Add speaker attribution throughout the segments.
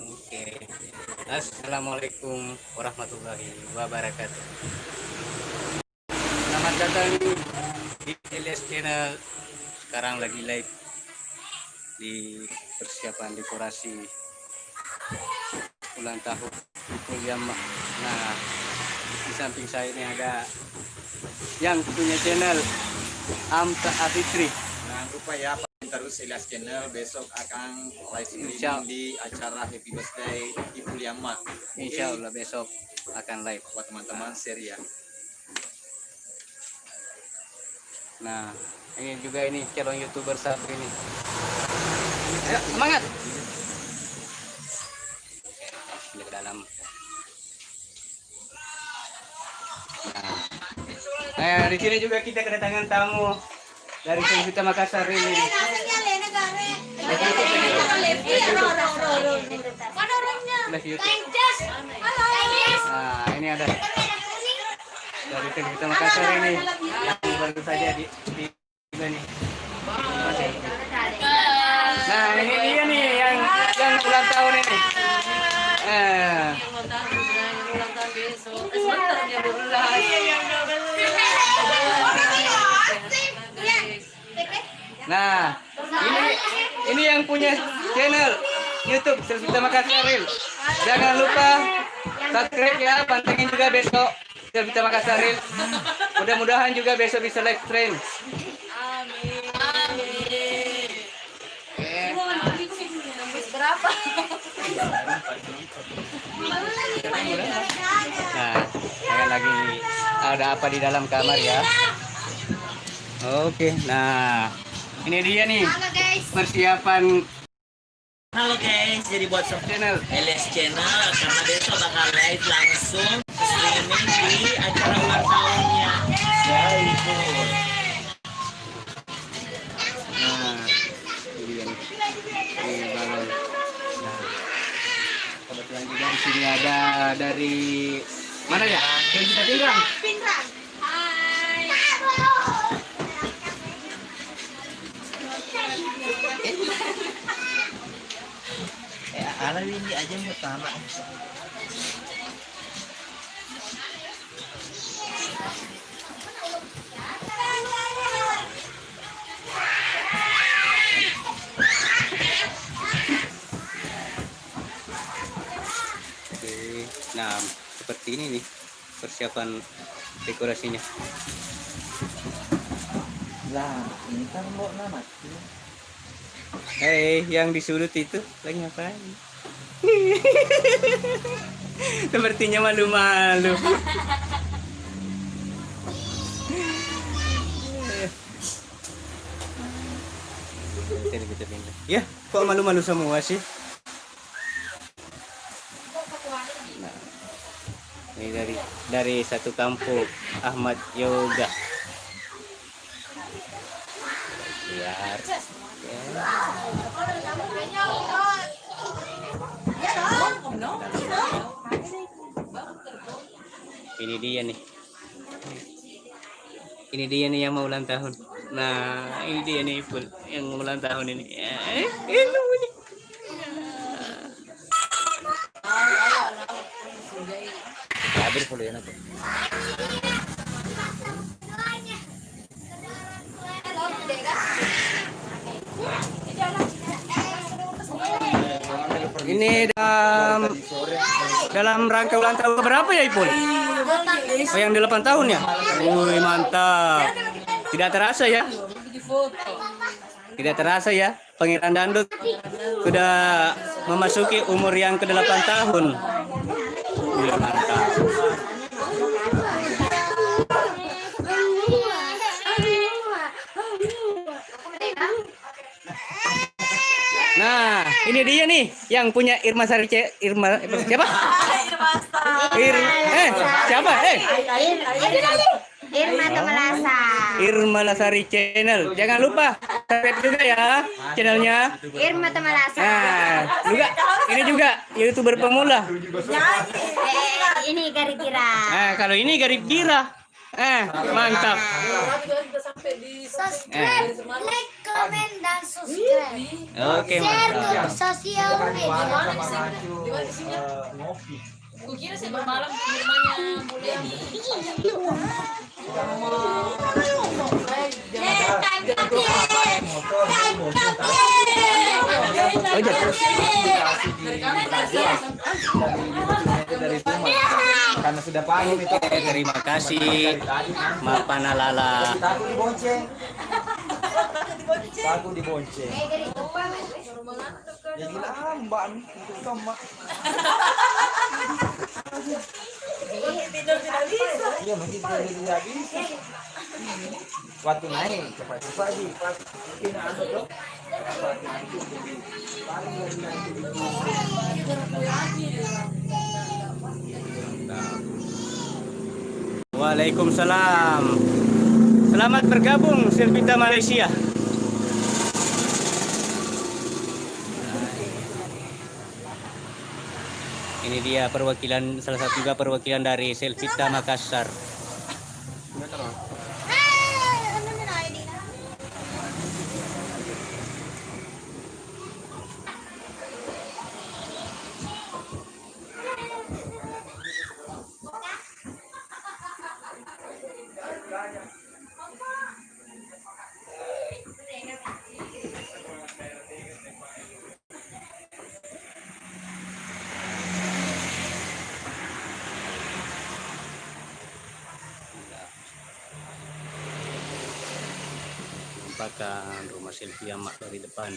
Speaker 1: Oke. Assalamualaikum warahmatullahi wabarakatuh. Selamat datang di LS Channel. Sekarang lagi live di persiapan dekorasi ulang tahun Ipul Yama. Nah, di samping saya ini ada yang punya channel Amta Afitri.
Speaker 2: Jangan lupa ya, terus Ilyas Channel besok akan live streaming di acara Happy Birthday Ipul Yama.
Speaker 1: Insya Allah besok akan live
Speaker 2: Buat teman-teman share ya.
Speaker 1: Nah, ini juga ini calon YouTuber satu ini. Ayo, semangat. Di dalam. Nah, di sini juga kita kedatangan tamu dari Sengketa Makassar ini. Nah, ini ada dari Sengketa Makassar ini yang baru saja di ini. Nah, ini dia nih yang ulang tahun ini.
Speaker 3: Ulang tahun besok. Sebentar ya,
Speaker 1: Nah, ini yang punya channel YouTube Sengketa Makassar. Jangan lupa subscribe ya, pantengin juga besok Sengketa Makassar. Mudah-mudahan juga besok bisa live stream.
Speaker 3: Amin. Berapa?
Speaker 1: Nah, saya lagi ada apa di dalam kamar ya? Oke, nah ini dia nih persiapan.
Speaker 4: Halo guys, jadi buat
Speaker 1: Channel
Speaker 4: LS Channel karena besok bakal live langsung streaming di acara ulang tahunnya Ipul.
Speaker 1: Nah, ini dia nih. Ini balon. Nah, kebetulan juga di sini ada dari mana ya? Dari kita Pinrang.
Speaker 4: Ala ini aja yang pertama.
Speaker 1: Oke, nah seperti ini nih persiapan dekorasinya.
Speaker 4: Lah, ini kan mau nama.
Speaker 1: Yang di sudut itu lagi ngapain? Sepertinya malu-malu. Kita pindah. Ya, kok malu-malu semua sih? Nah, ini dari satu kampung Ahmad Yoga. Lihat. Ini dia nih. Ini dia nih yang mau ulang tahun. Nah, ini dia nih Ipul yang mau ulang tahun ini. Itu nih.
Speaker 4: Hadir follow ya nanti.
Speaker 1: Ini dalam rangka ulang tahun berapa ya Ipul? Oh, yang 8 tahun ya? Wih, mantap. Tidak terasa ya? Tidak terasa ya? Pangeran Dandut sudah memasuki umur yang ke-8 tahun. Wih, mantap. Nah, ini dia nih yang punya Irma Sari Irma siapa? Siapa?
Speaker 5: Irma Tamalasa.
Speaker 1: Irma Lasari Channel. Jangan lupa subscribe juga ya channelnya.
Speaker 5: Irma Tamalasa.
Speaker 1: Nah, ini juga YouTuber pemula.
Speaker 5: Ini Garipira.
Speaker 1: Nah, kalau ini Garip Gira. Mantap.
Speaker 5: Subscribe, like, comment, dan subscribe.
Speaker 1: Oke,
Speaker 5: Share ke
Speaker 1: mantap.
Speaker 5: sosial media.
Speaker 3: Kukira sih bermalam di rumahnya boleh di.
Speaker 1: Oh, jatuh.
Speaker 2: Karena sudah paham itu.
Speaker 1: Terima kasih, Mapanalala.
Speaker 2: Aku dibonceng. Aku dibonceng. Ya gila mbak itu sama. Iya mungkin tidak bisa. Waktu naik cepat-cepat di mungkin anu tuh.
Speaker 1: Waalaikumsalam. Selamat bergabung Selvita Malaysia. Ini dia perwakilan, salah satu juga perwakilan dari Selvita Makassar. Nampakkan rumah Sylvia Mak dari depan.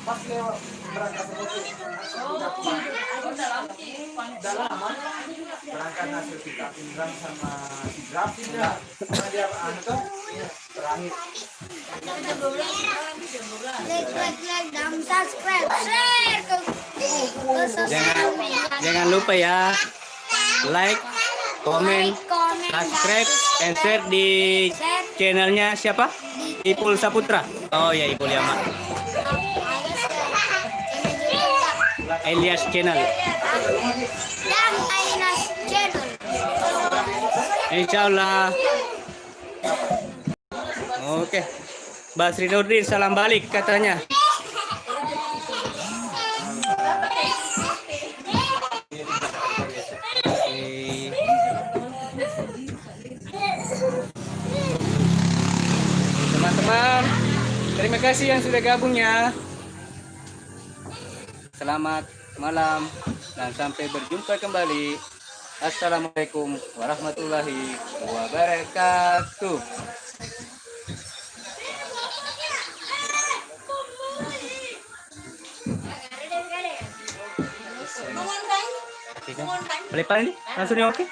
Speaker 2: Pas lewat berangkat berangkat hasil kita Indram sama si Graf tidak karena dia anu tuh terakhir
Speaker 5: Like, dan subscribe. Share ke sosial media.
Speaker 1: Jangan lupa ya, like, komen,
Speaker 5: Comment,
Speaker 1: subscribe, and share di channelnya siapa? Ipul Saputra. Oh ya, Ipul Yama. Elias Channel.
Speaker 5: Dan Ainas Channel.
Speaker 1: Insyaallah. Oke. Basri Nurdin salam balik katanya. Teman-teman, terima kasih yang sudah gabung ya. Selamat malam dan sampai berjumpa kembali. Assalamualaikum warahmatullahi wabarakatuh. Boleh pan langsung oke?